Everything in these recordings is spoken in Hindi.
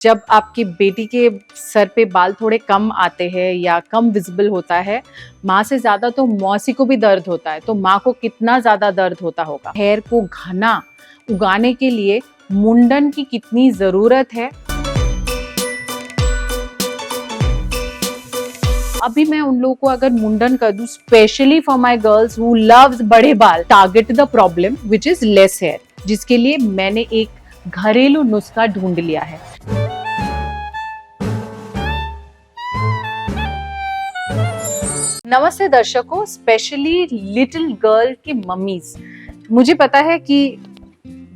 जब आपकी बेटी के सर पे बाल थोड़े कम आते हैं या कम विजिबल होता है, माँ से ज्यादा तो मौसी को भी दर्द होता है, तो माँ को कितना ज्यादा दर्द होता होगा। हेयर को घना उगाने के लिए मुंडन की कितनी जरूरत है। अभी मैं उन लोगों को अगर मुंडन कर दूं, specially for my girls who loves बड़े बाल, target the problem which is less hair, जिसके लिए मैंने एक घरेलू नुस्खा ढूंढ लिया है। नमस्ते दर्शकों, स्पेशली लिटिल गर्ल की मम्मीज। मुझे पता है कि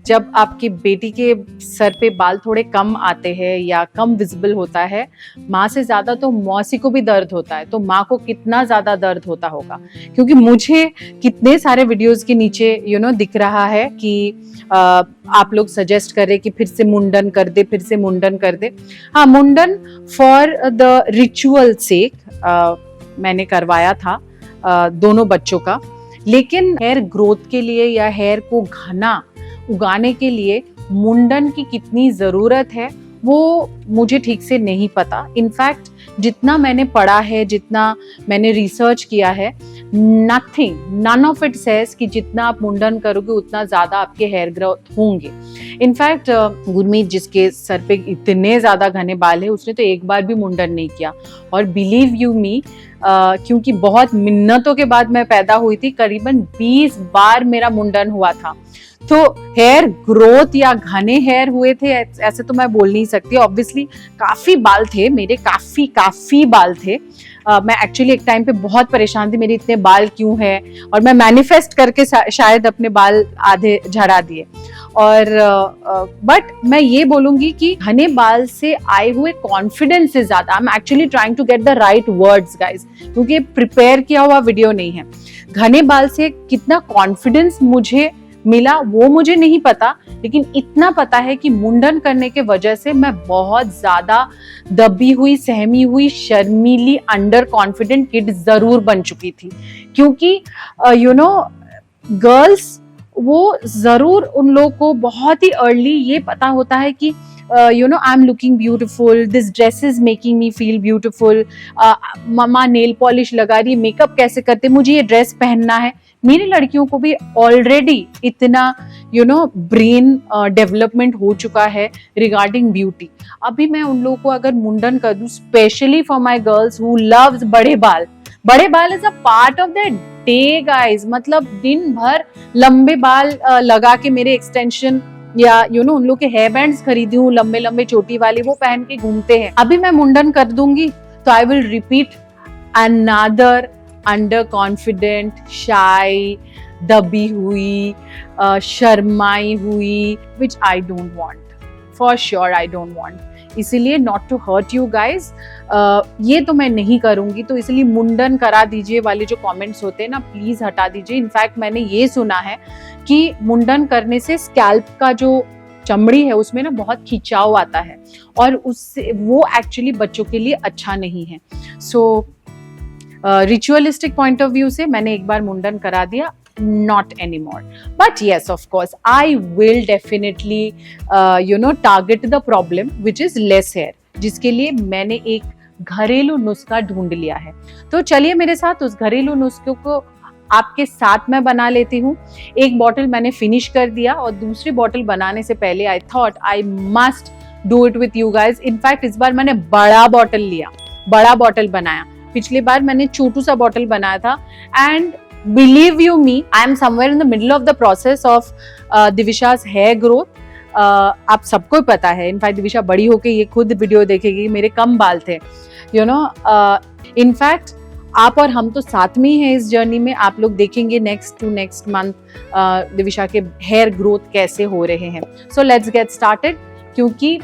जब आपकी बेटी के सर पे बाल थोड़े कम आते हैं या कम विजिबल होता है, माँ से ज्यादा तो मौसी को भी दर्द होता है, तो माँ को कितना ज्यादा दर्द होता होगा। क्योंकि मुझे कितने सारे वीडियोस के नीचे दिख रहा है कि आप लोग सजेस्ट कर रहे कि फिर से मुंडन कर दे, फिर से मुंडन कर दे। हाँ, मुंडन फॉर द रिचुअल सेक मैंने करवाया था दोनों बच्चों का, लेकिन हेयर ग्रोथ के लिए या हेयर को घना उगाने के लिए मुंडन की कितनी जरूरत है वो मुझे ठीक से नहीं पता। इनफैक्ट जितना मैंने पढ़ा है, जितना मैंने रिसर्च किया है, नन ऑफ इट सेज कि जितना आप मुंडन करोगे उतना ज्यादा आपके हेयर ग्रोथ होंगे। इनफैक्ट गुरमीत, जिसके सर पे इतने ज्यादा घने बाल है, उसने तो एक बार भी मुंडन नहीं किया। और बिलीव यू मी, क्योंकि बहुत मिन्नतों के बाद मैं पैदा हुई थी, करीबन 20 बार मेरा मुंडन हुआ था। तो हेयर ग्रोथ या घने हेयर हुए थे ऐसे तो मैं बोल नहीं सकती। ऑब्वियसली काफी बाल थे मेरे, काफी बाल थे। मैं एक्चुअली एक टाइम पे बहुत परेशान थी, मेरे इतने बाल क्यों है, और मैं मैनिफेस्ट करके शायद अपने बाल आधे झड़ा दिए। और बट मैं ये बोलूंगी कि घने बाल से आए हुए कॉन्फिडेंस से ज्यादा, I am actually trying to get the right words guys, क्योंकि प्रिपेयर किया हुआ वीडियो नहीं है। घने बाल से कितना कॉन्फिडेंस मुझे मिला वो मुझे नहीं पता, लेकिन इतना पता है कि मुंडन करने के वजह से मैं बहुत ज्यादा दबी हुई, सहमी हुई, शर्मीली, अंडर कॉन्फिडेंट किड जरूर बन चुकी थी। क्योंकि गर्ल्स वो जरूर उन लोगों को बहुत ही अर्ली ये पता होता है कि I am looking beautiful, this dress is making me feel beautiful, mama nail polish लगा रही है, मेकअप कैसे करते, मुझे ये ड्रेस पहनना है। मेरी लड़कियों को भी ऑलरेडी इतना ब्रेन डेवलपमेंट हो चुका है रिगार्डिंग ब्यूटी। अभी मैं उन लोगों को अगर मुंडन कर दूं, specially for my girls who loves बड़े बाल is a part of the day guys. मतलब दिन भर लंबे बाल लगा के मेरे एक्सटेंशन या उन लोग के हेयर बैंड्स खरीदी हूँ लंबे लंबे चोटी वाले, वो पहन के घूमते हैं। अभी मैं मुंडन कर दूंगी तो I will repeat another underconfident, shy, दबी हुई, शर्माई हुई, which I don't want, for sure I don't want. इसीलिए not to hurt you guys, ये तो मैं नहीं करूंगी। तो इसलिए मुंडन करा दीजिए वाले जो कमेंट्स होते हैं ना, प्लीज हटा दीजिए। इनफैक्ट मैंने ये सुना है कि मुंडन करने से स्कैल्प का जो चमड़ी है उसमें ना बहुत खिंचाव आता है, और उससे वो एक्चुअली बच्चों के लिए अच्छा नहीं है। सो रिचुअलिस्टिक पॉइंट ऑफ व्यू से मैंने एक बार मुंडन करा दिया, not anymore. But yes, of course, I will definitely, target the problem which is less hair, जिसके लिए मैंने एक घरेलू नुस्खा ढूंढ लिया है। तो चलिए मेरे साथ उस घरेलू नुस्खे को आपके साथ मैं बना लेती हूँ। एक बॉटल मैंने फिनिश कर दिया, और दूसरी बॉटल बनाने से पहले I thought I must do it with you guys. In fact इस बार मैंने बड़ा बॉटल लिया, बड़ा बॉटल बनाया। पिछली बार मैंने छोटू सा बॉटल बनाया था, and believe you me, I am somewhere in the middle of the process of दिविशा's hair growth. आप सबको पता है, इनफैक्ट दिविशा बड़ी होके ये खुद वीडियो देखेगी, मेरे कम बाल थे, इनफैक्ट आप और हम तो साथ में ही हैं इस जर्नी में। आप लोग देखेंगे नेक्स्ट मंथ दिविशा के हेयर ग्रोथ कैसे हो रहे हैं। सो लेट्स गेट स्टार्टेड, क्योंकि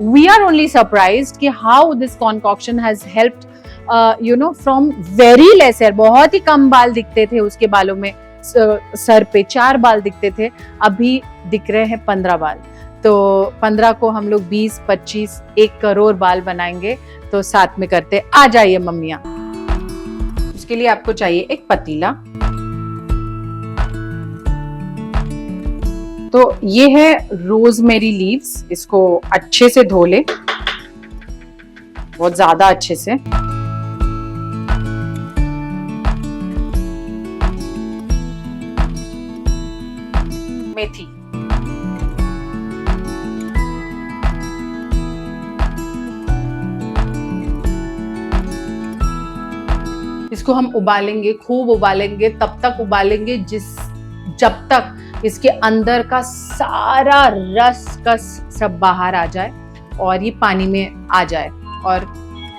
वी आर ओनली सरप्राइज्ड कि how this concoction has helped from very less hair. बहुत ही कम बाल दिखते थे उसके बालों में, सर पे 4 बाल दिखते थे, अभी दिख रहे हैं 15 बाल। तो 15 को हम लोग 20, 25, 1 करोड़ बाल बनाएंगे। तो साथ में करते, आ जाइए मम्मियाँ। उसके लिए आपको चाहिए एक पतीला। तो ये है रोजमेरी लीव्स, इसको अच्छे से धो ले। बहुत ज्यादा अच्छे से। मेथी, इसको हम उबालेंगे, खूब उबालेंगे, तब तक उबालेंगे जब तक इसके अंदर का सारा रस कस सब बाहर आ जाए और ये पानी में आ जाए। और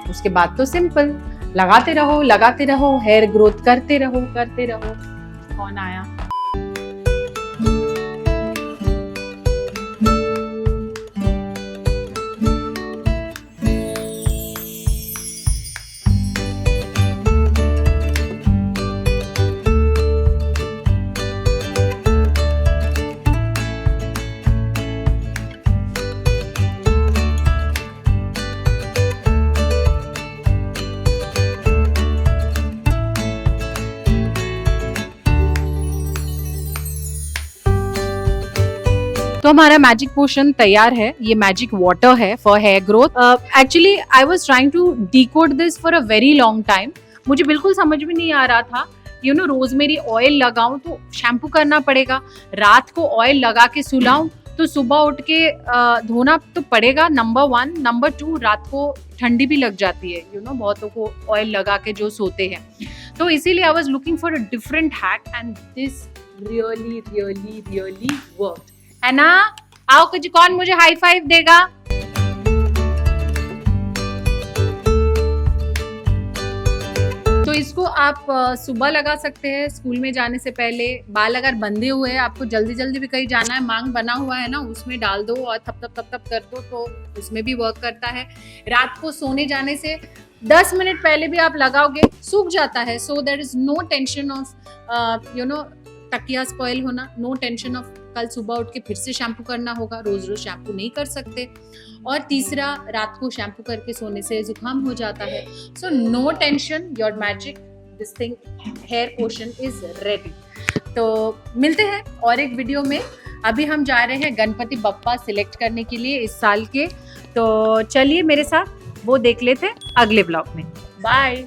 उसके बाद तो सिंपल, लगाते रहो, हेयर ग्रोथ करते रहो। कौन आया? तो हमारा मैजिक पोशन तैयार है। ये मैजिक वाटर है for hair growth. Actually I was trying to decode this for a very long time. मुझे बिल्कुल समझ में नहीं आ रहा था, रोजमेरी ऑयल लगाऊं तो शैम्पू करना पड़ेगा, रात को ऑयल लगा के सुलाऊं तो सुबह उठ के धोना तो पड़ेगा, नंबर 1। नंबर 2, रात को ठंडी भी लग जाती है, बहुतों को ऑयल लगा के जो सोते हैं। तो इसीलिए I was looking for a different hack and this really worked. है ना? आओ कुछ, कौन मुझे हाई फाइव देगा? तो इसको आप सुबह लगा सकते हैं स्कूल में जाने से पहले। बाल अगर बंधे हुए हैं, आपको जल्दी भी कहीं जाना है, मांग बना हुआ है ना, उसमें डाल दो और थप कर दो, तो उसमें भी वर्क करता है। रात को सोने जाने से 10 मिनट पहले भी आप लगाओगे, सूख जाता है। So there is no tension of तकिया स्पॉइल होना, नो टेंशन ऑफ कल सुबह उठ के फिर से शैम्पू करना होगा। रोज शैम्पू नहीं कर सकते। और तीसरा, रात को शैम्पू करके सोने से जुकाम हो जाता है। So no tension, your magic this thing hair potion is ready. तो मिलते हैं और एक वीडियो में। अभी हम जा रहे हैं गणपति बप्पा सिलेक्ट करने के लिए इस साल के। तो चलिए मेरे साथ वो देख लेते हैं अगले ब्लॉग में। बाय।